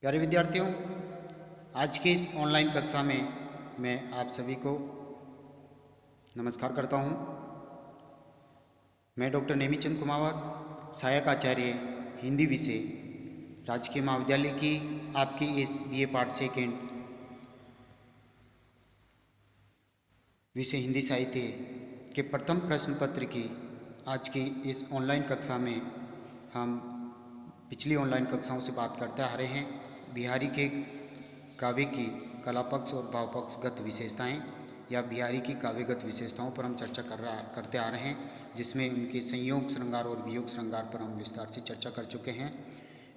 प्यारे विद्यार्थियों, आज की इस ऑनलाइन कक्षा में मैं आप सभी को नमस्कार करता हूं। मैं डॉक्टर नेमीचंद कुमावत, सहायक आचार्य हिंदी विषय, राजकीय महाविद्यालय की आपकी इस बीए पार्ट सेकेंड विषय हिंदी साहित्य के प्रथम प्रश्न पत्र की आज की इस ऑनलाइन कक्षा में हम पिछली ऑनलाइन कक्षाओं से बात करते आ रहे हैं। बिहारी के काव्य की कला पक्ष और भाव पक्षगत विशेषताएं या बिहारी की काव्यगत विशेषताओं पर हम चर्चा करते आ रहे हैं, जिसमें उनके संयोग श्रृंगार और वियोग श्रृंगार पर हम विस्तार से चर्चा कर चुके हैं।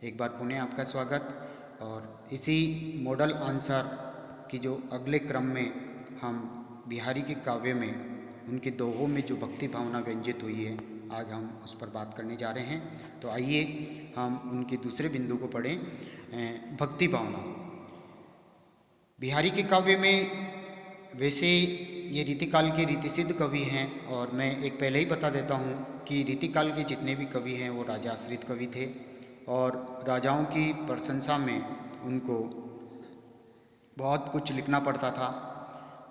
एक बार पुनः आपका स्वागत। और इसी मॉडल आंसर की जो अगले क्रम में हम बिहारी के काव्य में उनके दोहों में जो भक्ति भावना व्यंजित हुई है, आज हम उस पर बात करने जा रहे हैं। तो आइए हम उनके दूसरे बिंदु को पढ़ें, भक्ति भावना। बिहारी के काव्य में वैसे ये रीतिकाल के रीतिसिद्ध कवि हैं, और मैं एक पहले ही बता देता हूँ कि रीतिकाल के जितने भी कवि हैं वो राजा आश्रित कवि थे, और राजाओं की प्रशंसा में उनको बहुत कुछ लिखना पड़ता था,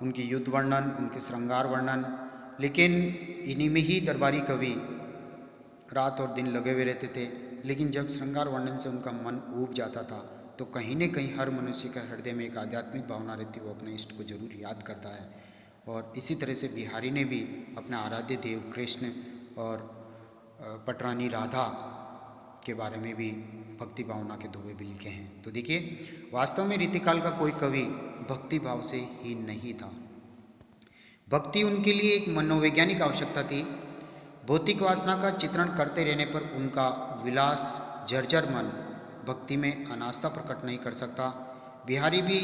उनकी युद्ध वर्णन, उनके श्रृंगार वर्णन। लेकिन इन्हीं में ही दरबारी कवि रात और दिन लगे हुए रहते थे। लेकिन जब श्रृंगार वर्णन से उनका मन ऊब जाता था, तो कहीं न कहीं हर मनुष्य के हृदय में एक आध्यात्मिक भावना रहती है, वो अपने इष्ट को जरूर याद करता है। और इसी तरह से बिहारी ने भी अपने आराध्य देव कृष्ण और पटरानी राधा के बारे में भी भक्ति भावना के दोहे भी लिखे हैं। तो देखिए, वास्तव में रीतिकाल का कोई कवि भक्ति भाव से हीन नहीं था। भक्ति उनके लिए एक मनोवैज्ञानिक आवश्यकता थी। भौतिक वासना का चित्रण करते रहने पर उनका विलास जर्जर मन भक्ति में अनास्था प्रकट नहीं कर सकता। बिहारी भी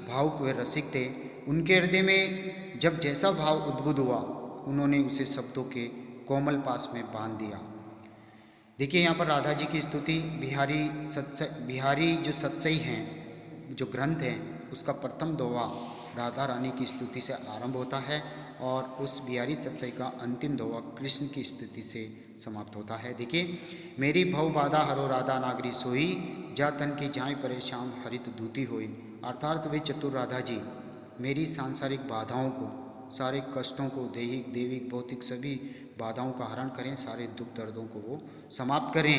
भावुक व रसिक थे। उनके हृदय में जब जैसा भाव उद्बुद्ध हुआ, उन्होंने उसे शब्दों के कोमल पास में बांध दिया। देखिए, यहाँ पर राधा जी की स्तुति बिहारी जो सत्सई हैं, जो ग्रंथ है, उसका प्रथम दोहा राधा रानी की स्तुति से आरंभ होता है, और उस बिहारी सत्सई का अंतिम दोहा कृष्ण की स्तुति से समाप्त होता है। देखिए, मेरी भव बाधा हरो राधा नागरी सोई, जा तन की जाए परेशान हरित दूती होई। अर्थात वे चतुर राधा जी मेरी सांसारिक बाधाओं को, सारे कष्टों को, दैहिक दैविक भौतिक सभी बाधाओं का हरण करें, सारे दुख दर्दों को वो समाप्त करें।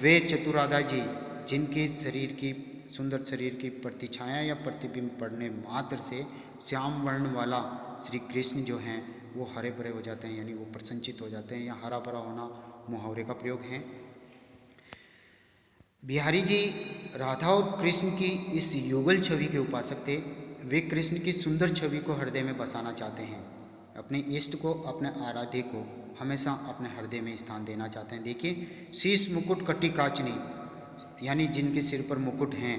वे चतुर राधा जी जिनके शरीर की, सुंदर शरीर की प्रतिछाया या प्रतिबिंब पड़ने मात्र से श्याम वर्ण वाला श्री कृष्ण जो हैं वो हरे भरे हो जाते हैं, यानी वो प्रसन्नचित हो जाते हैं। या हरा भरा होना मुहावरे का प्रयोग है। बिहारी जी राधा और कृष्ण की इस युगल छवि के उपासक थे। वे कृष्ण की सुंदर छवि को हृदय में बसाना चाहते हैं। अपने इष्ट को, अपने आराध्य को हमेशा अपने हृदय में स्थान देना चाहते हैं। देखिए, शीश मुकुट कटी काचनी, यानी जिनके सिर पर मुकुट हैं,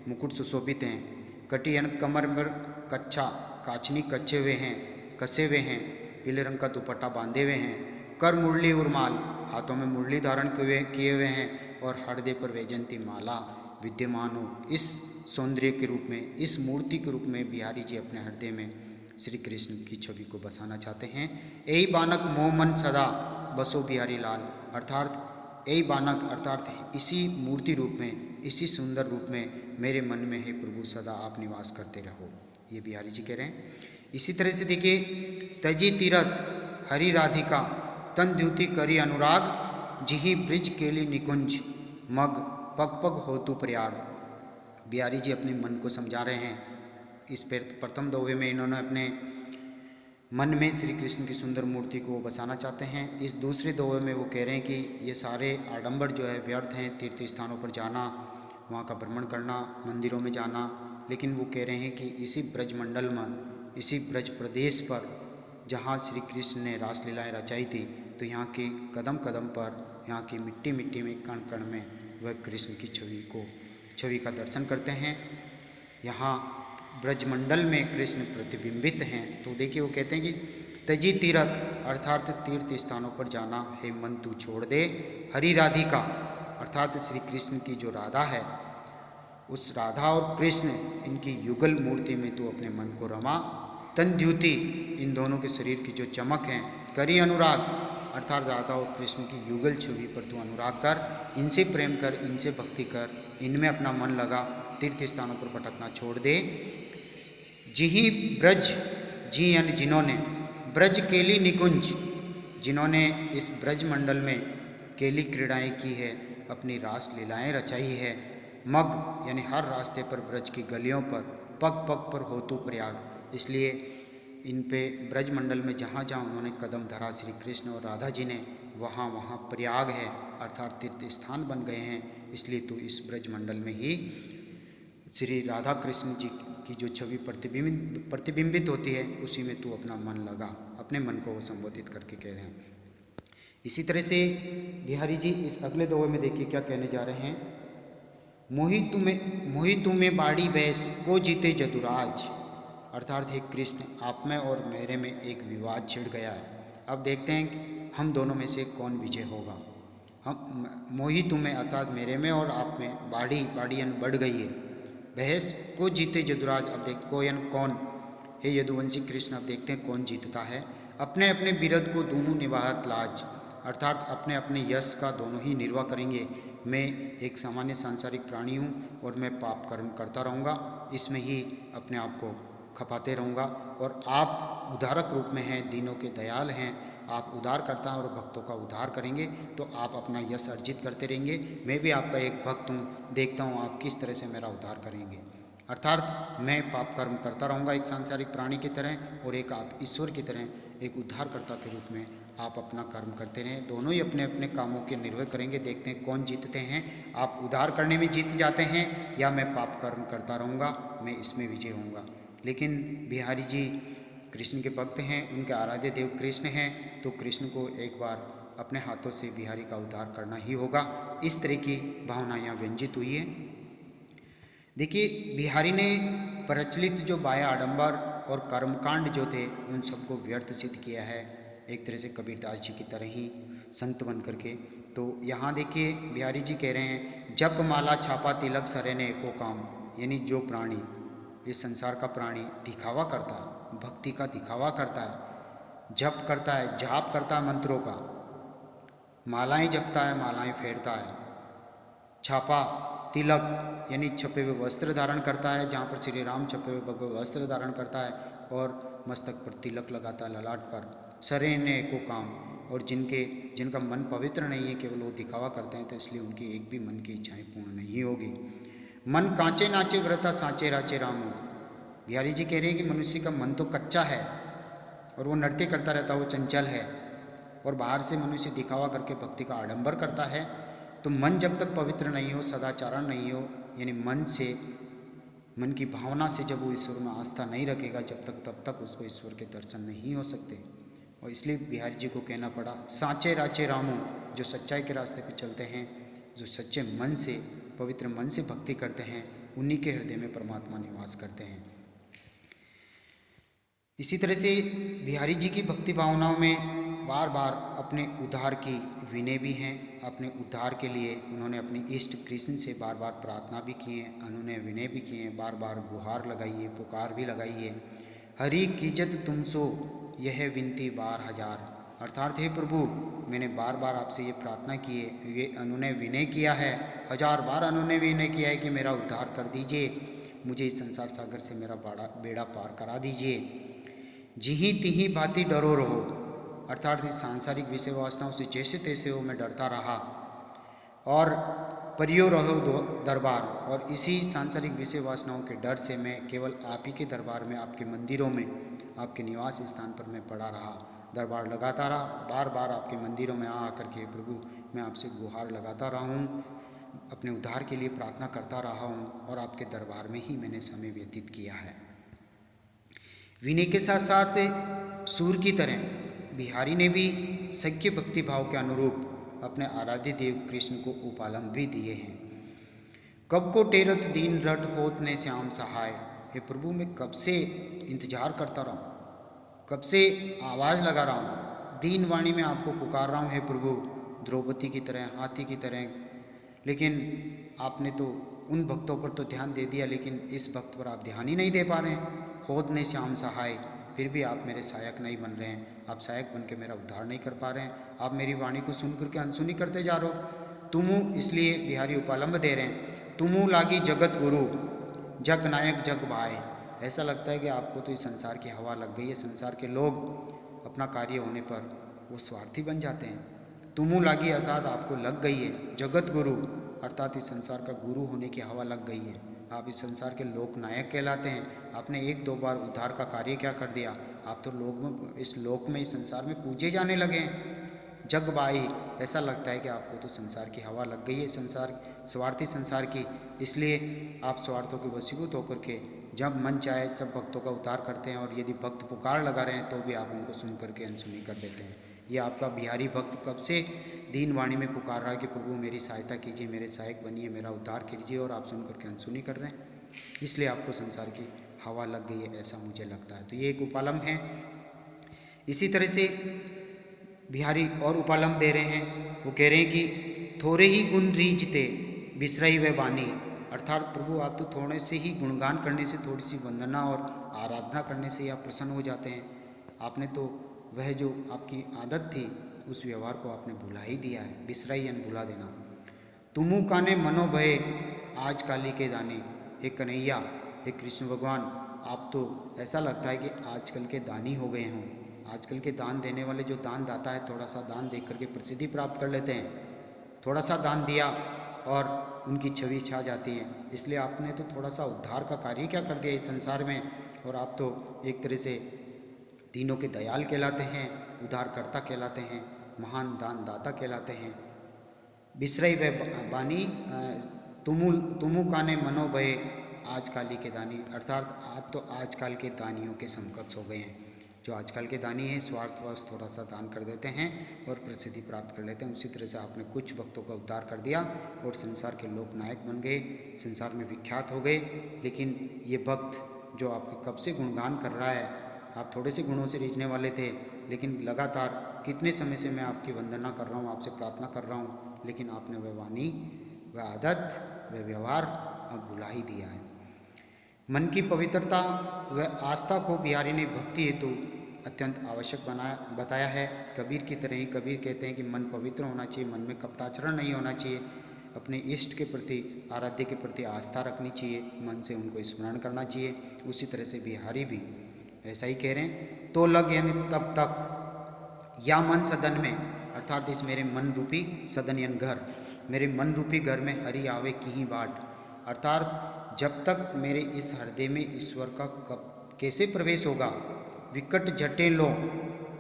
मुकुट सुशोभित हैं। कटी यानी कमर पर कच्छा, काचनी कच्चे हुए हैं, कसे हुए हैं, पीले रंग का दुपट्टा बांधे हुए हैं। कर मुरली उर्माल, हाथों में मुरली धारण किए हुए हैं, और हृदय पर वैजयंती माला विद्यमान हो। इस सौंदर्य के रूप में, इस मूर्ति के रूप में बिहारी जी अपने हृदय में श्री कृष्ण की छवि को बसाना चाहते हैं। यही बानक मोह मन सदा बसो बिहारी लाल, अर्थात यही बानक अर्थात इसी मूर्ति रूप में, इसी सुंदर रूप में मेरे मन में है प्रभु, सदा आप निवास करते रहो। ये बिहारी जी कह रहे हैं। इसी तरह से देखिए, तजी तीरथ हरि राधिका, तन द्युति करी अनुराग, जिही ब्रिज केली निकुंज, मग पग पग होतु प्रयाग। बिहारी जी अपने मन को समझा रहे हैं। इस प्रथम दोहे में इन्होंने अपने मन में श्री कृष्ण की सुंदर मूर्ति को बसाना चाहते हैं। इस दूसरे दोहे में वो कह रहे हैं कि ये सारे आडंबर जो है व्यर्थ हैं, तीर्थ स्थानों पर जाना, वहाँ का भ्रमण करना, मंदिरों में जाना। लेकिन वो कह रहे हैं कि इसी ब्रज मंडल में, इसी ब्रज प्रदेश पर जहाँ श्री कृष्ण ने रासलीलाएँ रचाई थी, तो यहाँ के कदम कदम पर, यहाँ की मिट्टी मिट्टी में, कण कण में वह कृष्ण की छवि का दर्शन करते हैं। यहाँ ब्रजमंडल में कृष्ण प्रतिबिंबित हैं। तो देखिए, वो कहते हैं कि तजी तीरथ अर्थात तीर्थ स्थानों पर जाना है मन तू छोड़ दे, हरि राधिका अर्थात श्री कृष्ण की जो राधा है, उस राधा और कृष्ण इनकी युगल मूर्ति में तू अपने मन को रमा। तन द्युति इन दोनों के शरीर की जो चमक है, करी अनुराग अर्थात राधा और कृष्ण की युगल छवि पर तू अनुराग कर, इनसे प्रेम कर, इनसे भक्ति कर, इनमें अपना मन लगा, तीर्थ स्थानों पर भटकना छोड़ दे। जिही ब्रज जी यानी जिन्होंने ब्रज केली निकुंज, जिन्होंने इस ब्रज मंडल में केली क्रीड़ाएँ की है, अपनी रास लीलाएँ रचाई है। मग यानी हर रास्ते पर ब्रज की गलियों पर पग पग पर हो तू प्रयाग, इसलिए इन पे ब्रज मंडल में जहाँ जहाँ उन्होंने कदम धरा श्री कृष्ण और राधा जी ने, वहाँ वहाँ प्रयाग है अर्थात तीर्थ स्थान बन गए हैं। इसलिए तू इस ब्रज मंडल में ही श्री राधा कृष्ण जी की जो छवि प्रतिबिंबित होती है उसी में तू अपना मन लगा, अपने मन को वो संबोधित करके कह रहे हैं। इसी तरह से बिहारी जी इस अगले दोहे में देखिए क्या कहने जा रहे हैं। मोहि तुम्हें बाड़ी बैस को जीते जदुराज, अर्थात हे कृष्ण आप में और मेरे में एक विवाद छिड़ गया है। अब देखते हैं कि हम दोनों में से कौन विजय होगा। हम मोहि तुम्हें अर्थात मेरे में और आप में बाड़ी यानी बढ़ गई है। बहस को जीते जदुराज, अब देख को यानी कौन, हे यदुवंशी कृष्ण अब देखते हैं कौन जीतता है। अपने अपने बिरद को दोनों निभात लाज, अर्थात अपने अपने यश का दोनों ही निर्वाह करेंगे। मैं एक सामान्य सांसारिक प्राणी हूँ और मैं पाप कर्म करता रहूँगा, इसमें ही अपने आप को खपाते रहूँगा। और आप उद्धारक रूप में हैं, दीनों के दयाल हैं, आप उद्धार करता और भक्तों का उद्धार करेंगे तो आप अपना यश अर्जित करते रहेंगे। मैं भी आपका एक भक्त हूँ, देखता हूँ आप किस तरह से मेरा उद्धार करेंगे। अर्थात मैं पाप कर्म करता रहूँगा एक सांसारिक प्राणी की तरह, और एक आप ईश्वर की तरह एक उद्धारकर्ता के रूप में आप अपना कर्म करते रहें। दोनों ही अपने अपने कामों के निर्वह करेंगे, देखते हैं कौन जीतते हैं। आप उद्धार करने में जीत जाते हैं या मैं पाप कर्म करता रहूँगा, मैं इसमें विजय होऊंगा। लेकिन बिहारी जी कृष्ण के भक्त हैं, उनके आराध्य देव कृष्ण हैं, तो कृष्ण को एक बार अपने हाथों से बिहारी का उद्धार करना ही होगा। इस तरह की भावना यहाँ व्यंजित हुई है। देखिए बिहारी ने प्रचलित जो बाह्य आडंबर और कर्मकांड जो थे उन सबको व्यर्थ सिद्ध किया है, एक तरह से कबीरदास जी की तरह ही संत बन करके। तो यहाँ देखिए बिहारी जी कह रहे हैं, जप माला छापा तिलक सरेने को काम, यानी जो प्राणी ये संसार का प्राणी दिखावा करता है, भक्ति का दिखावा करता है, जप करता है, जाप करता है मंत्रों का, मालाएं जपता है, मालाएं फेरता है, छापा तिलक यानी छपे हुए वस्त्र धारण करता है, जहाँ पर श्री राम छपे हुए भगवे वस्त्र धारण करता है और मस्तक पर तिलक लगाता है ललाट पर, सरेने को काम, और जिनका मन पवित्र नहीं है, केवल वो दिखावा करते हैं, तो इसलिए उनकी एक भी मन की इच्छाएं पूर्ण नहीं होगी। मन कांचे नाचे व्रता सांचे राचे रामू, बिहारी जी कह रहे हैं कि मनुष्य का मन तो कच्चा है और वो नृत्य करता रहता है, वो चंचल है, और बाहर से मनुष्य दिखावा करके भक्ति का आडंबर करता है। तो मन जब तक पवित्र नहीं हो, सदाचारण नहीं हो, यानी मन की भावना से जब वो ईश्वर में आस्था नहीं रखेगा, तब तक उसको ईश्वर के दर्शन नहीं हो सकते। और इसलिए बिहारी जी को कहना पड़ा सांचे राचे रामू, जो सच्चाई के रास्ते पे चलते हैं, जो सच्चे मन से पवित्र मन से भक्ति करते हैं, उन्हीं के हृदय में परमात्मा निवास करते हैं। इसी तरह से बिहारी जी की भक्ति भावनाओं में बार बार अपने उद्धार की विनय भी हैं। अपने उद्धार के लिए उन्होंने अपने इष्ट कृष्ण से बार बार प्रार्थना भी की है, उन्होंने विनय भी किए हैं, बार बार गुहार लगाई है, पुकार भी लगाई है। हरि कीजत तुमसो यह विनती बार हजार, अर्थात हे प्रभु मैंने बार बार आपसे ये प्रार्थना की है, ये उन्होंने विनय किया है, 1000 बार उन्होंने विनय किया है कि मेरा उद्धार कर दीजिए, मुझे इस संसार सागर से मेरा बेड़ा पार करा दीजिए। जिही तिही भांति डरो रहो, अर्थात सांसारिक विषय वासनाओं से जैसे तैसे हो मैं डरता रहा, और परियो रहो दरबार, और इसी सांसारिक विषय वासनाओं के डर से मैं केवल आप ही के दरबार में, आपके मंदिरों में, आपके निवास स्थान पर मैं पड़ा रहा, दरबार लगाता रहा, बार बार आपके मंदिरों में आकर के प्रभु मैं आपसे गुहार लगाता रहा हूँ, अपने उद्धार के लिए प्रार्थना करता रहा हूँ, और आपके दरबार में ही मैंने समय व्यतीत किया है। विनय के साथ साथ सूर की तरह बिहारी ने भी सख्य भक्ति भाव के अनुरूप अपने आराध्य देव कृष्ण को उपालम भी दिए हैं। कब को टेरत दीन रट होत ने श्याम सहाय, हे प्रभु मैं कब से इंतजार करता रहा हूँ, कब से आवाज़ लगा रहा हूँ, दीन वाणी में आपको पुकार रहा हूँ, हे प्रभु द्रौपदी की तरह, हाथी की तरह, लेकिन आपने तो उन भक्तों पर तो ध्यान दे दिया, लेकिन इस भक्त पर आप ध्यान ही नहीं दे पा रहे हैं। होत ने श्याम सहाय, फिर भी आप मेरे सहायक नहीं बन रहे हैं, आप सहायक बन के मेरा उद्धार नहीं कर पा रहे हैं, आप मेरी वाणी को सुन करके अनसुनी करते जा रहे हो। तुमु इसलिए बिहारी उपालंब दे रहे हैं, तुमु लागी जगत गुरु जग नायक जग भाई। ऐसा लगता है कि आपको तो इस संसार की हवा लग गई है। संसार के लोग अपना कार्य होने पर वो स्वार्थी बन जाते हैं। तुमु लागी अर्थात आपको लग गई है, जगत गुरु अर्थात इस संसार का गुरु होने की हवा लग गई है। आप इस संसार के लोक नायक कहलाते हैं। आपने एक दो बार उद्धार का कार्य क्या कर दिया, आप तो इस लोक में, इस संसार में पूजे जाने लगे हैं। जग बाई, ऐसा लगता है कि आपको तो संसार की हवा लग गई है, संसार स्वार्थी संसार की। इसलिए आप स्वार्थों के वशीभूत होकर के जब मन चाहे जब भक्तों का उद्धार करते हैं, और यदि भक्त पुकार लगा रहे हैं तो भी आप उनको सुन करके अनसुनी कर देते हैं। ये आपका बिहारी भक्त कब से दीन वाणी में पुकार रहा है कि प्रभु मेरी सहायता कीजिए, मेरे सहायक बनिए, मेरा उद्धार कीजिए, और आप सुन करके अनसुनी कर रहे हैं। इसलिए आपको संसार की हवा लग गई है, ऐसा मुझे लगता है। तो ये एक उपालंब है। इसी तरह से बिहारी और उपालंब दे रहे हैं। वो कह रहे हैं कि थोड़े ही गुण रीझते बिसरई व बानी, अर्थात प्रभु आप तो थोड़े से ही गुणगान करने से, थोड़ी सी वंदना और आराधना करने से ही आप प्रसन्न हो जाते हैं। आपने तो वह जो आपकी आदत थी उस व्यवहार को आपने भुला ही दिया है। बिसराई यानी भुला देना। तुमु काने मनो भय आज काली के दाने, हे कन्हैया, हे कृष्ण भगवान, आप तो ऐसा लगता है कि आजकल के दानी हो गए हों। आजकल के दान देने वाले जो दान दाता है, थोड़ा सा दान देख करके प्रसिद्धि प्राप्त कर लेते हैं। थोड़ा सा दान दिया और उनकी छवि छा जाती है। इसलिए आपने तो थोड़ा सा उद्धार का कार्य क्या कर दिया इस संसार में, और आप तो एक तरह से तीनों के दयाल कहलाते हैं, उद्धारकर्ता कहलाते हैं, महान दानदाता कहलाते हैं। बिसरई व बानी तुमु काने मनो भय आज काली के दानी, अर्थात आप तो आजकल के दानियों के समकक्ष हो गए हैं। जो आजकल के दानी हैं स्वार्थवश थोड़ा सा दान कर देते हैं और प्रसिद्धि प्राप्त कर लेते हैं। उसी तरह से आपने कुछ भक्तों का उद्धार कर दिया और संसार के लोक नायक बन गए, संसार में विख्यात हो गए। लेकिन ये भक्त जो आपके कब से गुणगान कर रहा है, आप थोड़े से गुणों से रीझने वाले थे, लेकिन लगातार कितने समय से मैं आपकी वंदना कर रहा हूँ, आपसे प्रार्थना कर रहा हूँ, लेकिन आपने वह वाणी, वह आदत, वह व्यवहार अब भुला ही दिया है। मन की पवित्रता व आस्था को बिहारी ने भक्ति हेतु अत्यंत आवश्यक बताया है। कबीर की तरह ही कबीर कहते हैं कि मन पवित्र होना चाहिए, मन में कपटाचरण नहीं होना चाहिए, अपने इष्ट के प्रति, आराध्य के प्रति आस्था रखनी चाहिए, मन से उनको स्मरण करना चाहिए। उसी तरह से बिहारी भी ऐसा ही कह रहे हैं। तो लग यानी तब तक, या मन सदन में, अर्थात इस मेरे मन रूपी सदन यानी घर, मेरे मन रूपी घर में हरि आवे की ही बाट, अर्थात जब तक मेरे इस हृदय में ईश्वर का कब कैसे प्रवेश होगा। विकट जटे लो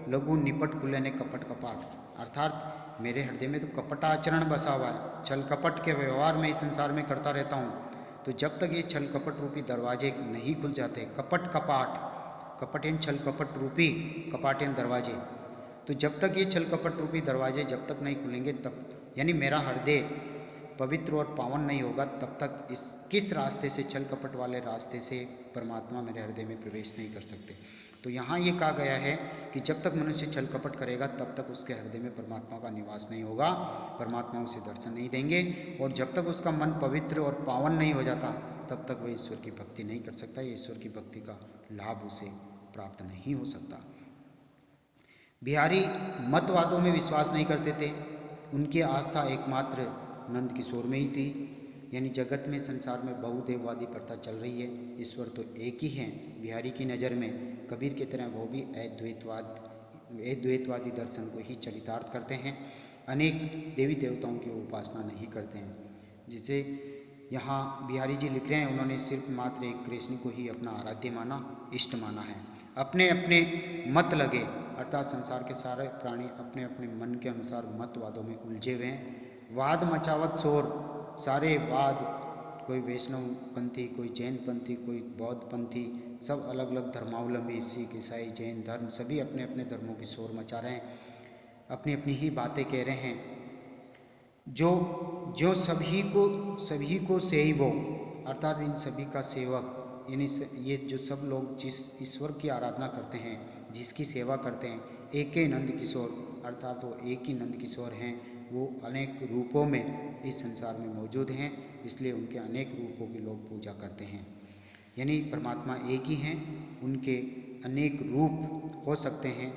लघु निपट खुले ने कपट कपाट, अर्थात मेरे हृदय में तो कपटाचरण बसा हुआ है, छल कपट के व्यवहार में इस संसार में करता रहता हूँ। तो जब तक ये छल कपट रूपी दरवाजे नहीं खुल जाते, कपट कपाट, कपट यानी छल कपट रूपी, कपाट यानी दरवाजे, तो जब तक ये छल कपट रूपी दरवाजे जब तक नहीं खुलेंगे, तब यानी मेरा हृदय पवित्र और पावन नहीं होगा, तब तक इस किस रास्ते से, छल कपट वाले रास्ते से परमात्मा मेरे हृदय में प्रवेश नहीं कर सकते। तो यहाँ ये कहा गया है कि जब तक मनुष्य छल कपट करेगा तब तक उसके हृदय में परमात्मा का निवास नहीं होगा, परमात्मा उसे दर्शन नहीं देंगे, और जब तक उसका मन पवित्र और पावन नहीं हो जाता तब तक वह ईश्वर की भक्ति नहीं कर सकता, ईश्वर की भक्ति का लाभ उसे प्राप्त नहीं हो सकता। बिहारी मतवादों में विश्वास नहीं करते थे, उनकी आस्था एकमात्र नंद किशोर में ही थी। यानी जगत में, संसार में बहुदेववादी प्रथा चल रही है, ईश्वर तो एक ही हैं बिहारी की नज़र में। कबीर की तरह वो भी अद्वैतवादी दर्शन को ही चरितार्थ करते हैं, अनेक देवी देवताओं की उपासना नहीं करते हैं। जैसे यहाँ बिहारी जी लिख रहे हैं, उन्होंने सिर्फ मात्र एक कृष्ण को ही अपना आराध्य माना, इष्ट माना है। अपने अपने मत लगे, अर्थात संसार के सारे प्राणी अपने अपने मन के अनुसार मतवादों में उलझे हुए हैं। वाद मचावत शोर, सारे वाद, कोई वैष्णव पंथी, कोई जैन पंथी, कोई बौद्ध पंथी, सब अलग अलग धर्मावलंबी, सिख ईसाई जैन धर्म, सभी अपने अपने धर्मों की शोर मचा रहे हैं, अपनी अपनी ही बातें कह रहे हैं। जो सभी को सेवो, अर्थात इन सभी का सेवक, यानी ये जो सब लोग जिस ईश्वर की आराधना करते हैं, जिसकी सेवा करते हैं, एक ही नंद किशोर, अर्थात वो एक ही नंद किशोर हैं, वो अनेक रूपों में इस संसार में मौजूद हैं, इसलिए उनके अनेक रूपों की लोग पूजा करते हैं। यानी परमात्मा एक ही हैं, उनके अनेक रूप हो सकते हैं,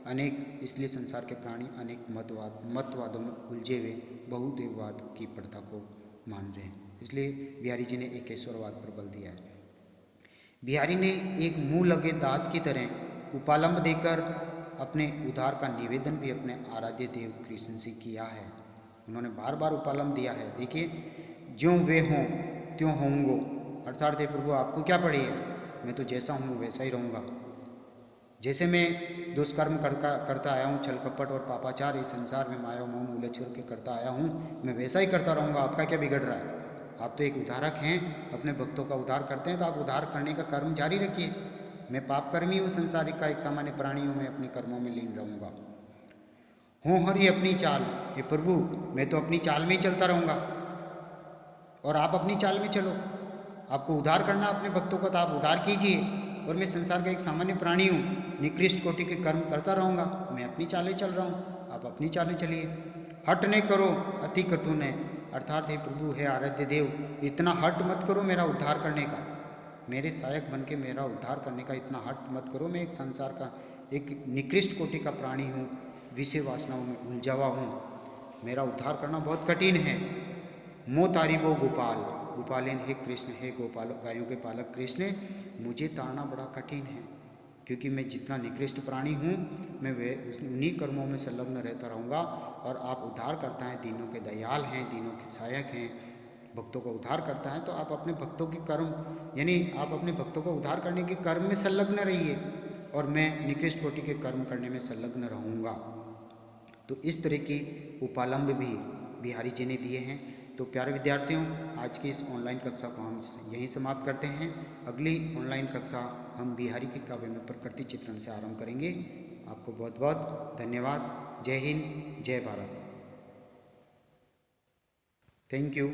अनेक, इसलिए संसार के प्राणी अनेक मतवादों में उलझे हुए बहुदेववाद की प्रथा को मान रहे हैं। इसलिए बिहारी जी ने एकेश्वरवाद पर बल दिया है। बिहारी ने एक मुंह लगे दास की तरह उपालंब देकर अपने उद्धार का निवेदन भी अपने आराध्य देव कृष्ण से किया है। उन्होंने बार बार उपालंब दिया है। देखिए, ज्यों वे हों त्यों होंगो, अर्थात हे प्रभु आपको क्या पड़ी है, मैं तो जैसा हूँ वैसा ही रहूँगा। जैसे मैं दुष्कर्म करता आया हूँ, छल कपट और पापाचार इस संसार में माया मोह में उलझ के करता आया हूँ, मैं वैसा ही करता रहूँगा। आपका क्या बिगड़ रहा है? आप तो एक उद्धारक हैं, अपने भक्तों का उद्धार करते हैं, तो आप उद्धार करने का कर्म जारी रखिए। मैं पापकर्मी हूँ, संसारिक का एक सामान्य प्राणी हूँ, मैं अपने कर्मों में लीन रहूँगा। हो हरि अपनी चाल, हे प्रभु मैं तो अपनी चाल में ही चलता रहूँगा और आप अपनी चाल में चलो। आपको उद्धार करना अपने भक्तों का, तो आप उद्धार कीजिए, और मैं संसार का एक सामान्य प्राणी हूँ, निकृष्ट कोटि के कर्म करता रहूँगा, मैं अपनी चालें चल रहा हूँ, आप अपनी चालें चलिए। हट ने करो अति कटु ने, अर्थात हे प्रभु, हे आराध्य देव, इतना हट मत करो मेरा उद्धार करने का, मेरे सहायक बन के मेरा उद्धार करने का इतना हट मत करो। मैं एक संसार का एक निकृष्ट कोटि का प्राणी हूँ, विषय वासनाओं में उलझा हुआ हूँ, मेरा उद्धार करना बहुत कठिन है। मो तारीबो गोपाल, गोपालेन हे कृष्ण, हे गोपाल गायों के पालक कृष्ण, मुझे तारना बड़ा कठिन है, क्योंकि मैं जितना निकृष्ट प्राणी हूँ, मैं वे उन्हीं कर्मों में संलग्न रहता रहूँगा, और आप उद्धार करता है, दीनों के दयाल हैं, दीनों के सहायक हैं, भक्तों का उद्धार करता है, तो आप अपने भक्तों की कर्म, यानी आप अपने भक्तों का उद्धार करने के कर्म में संलग्न रहिए, और मैं निकृष्ट कोटि के कर्म करने में संलग्न रहूँगा। तो इस तरह की उपालंब भी बिहारी जी ने दिए हैं। तो प्यारे विद्यार्थियों, आज की इस ऑनलाइन कक्षा को हम यहीं समाप्त करते हैं। अगली ऑनलाइन कक्षा हम बिहारी के काव्य में प्रकृति चित्रण से आरंभ करेंगे। आपको बहुत बहुत धन्यवाद। जय हिंद, जय भारत। Thank you.